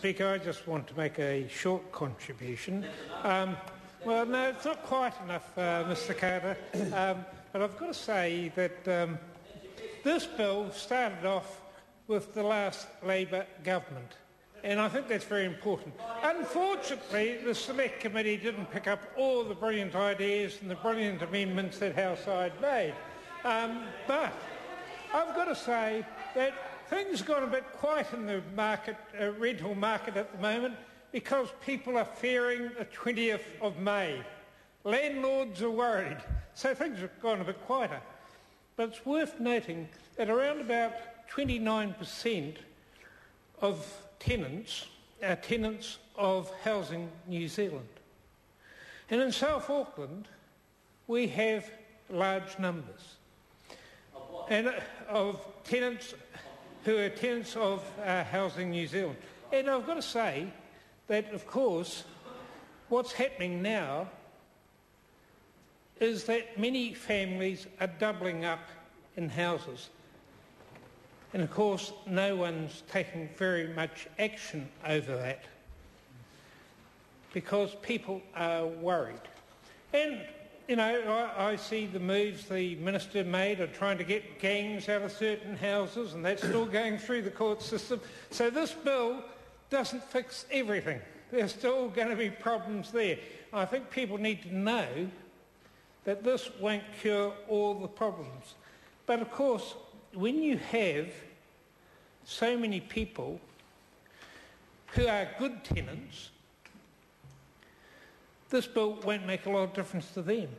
Speaker, I just want to make a short contribution. Well, no, it's not quite enough, Mr Carter, but I've got to say that this bill started off with the last Labor government, and I think that's very important. Unfortunately, the Select Committee didn't pick up all the brilliant ideas and the brilliant amendments that our side made. But I've got to say that things have gone a bit quiet in the market, rental market at the moment, because people are fearing the 20th of May. Landlords are worried, so things have gone a bit quieter. But it's worth noting that around about 29% of tenants are tenants of Housing New Zealand. And in South Auckland, we have large numbers and of tenants who are tenants of Housing New Zealand. And I've got to say that, of course, what's happening now is that many families are doubling up in houses. And, of course, no one's taking very much action over that because people are worried. And, you know, I see the moves the Minister made of trying to get gangs out of certain houses, and that's still going through the court system. So this bill doesn't fix everything. There's still going to be problems there. I think people need to know that this won't cure all the problems. But of course, when you have so many people who are good tenants, this bill won't make a lot of difference to them.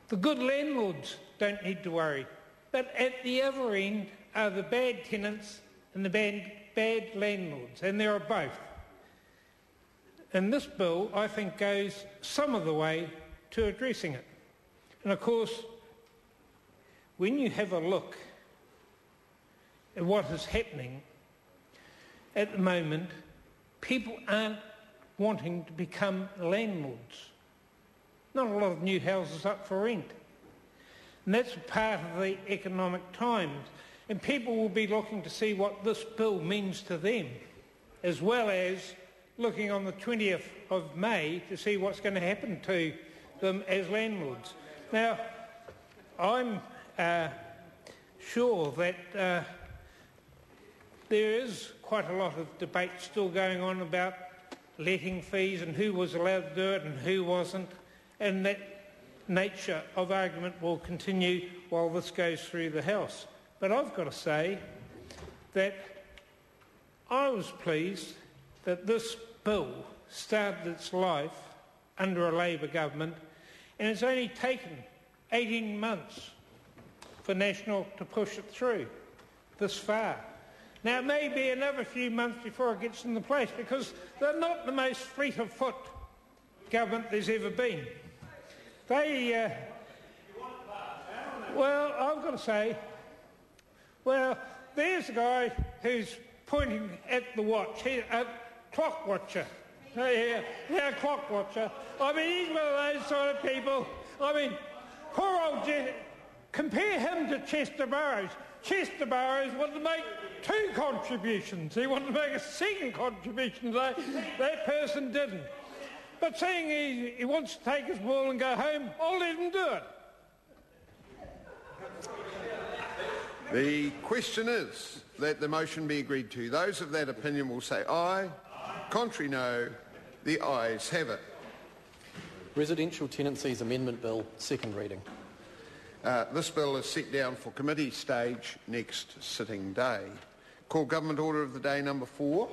The good landlords don't need to worry. But at the other end are the bad tenants and the bad landlords, and there are both. And this bill, I think, goes some of the way to addressing it. And of course, when you have a look at what is happening at the moment, people aren't wanting to become landlords. Not a lot of new houses up for rent. And that's part of the economic times. And people will be looking to see what this bill means to them, as well as looking on the 20th of May to see what's going to happen to them as landlords. Now, I'm sure that there is quite a lot of debate still going on about letting fees and who was allowed to do it and who wasn't, and that nature of argument will continue while this goes through the House. But I've got to say that I was pleased that this bill started its life under a Labor government, and it's only taken 18 months for National to push it through this far. Now, it may be another few months before it gets into place, because they're not the most fleet of foot government there's ever been. They, well, I've got to say, well, there's a guy who's pointing at the watch, a clock watcher. Yeah, clock watcher. I mean, he's one of those sort of people. I mean, poor old compare him to Chester Burrows. Chester Burrows wanted to make 2 contributions. He wanted to make a second contribution. That person didn't. But seeing he wants to take his ball and go home, I'll let him do it. The question is that the motion be agreed to. Those of that opinion will say aye. Contrary, no. The ayes have it. Residential Tenancies Amendment Bill, second reading. This bill is set down for committee stage next sitting day. Call Government Order of the Day number 4.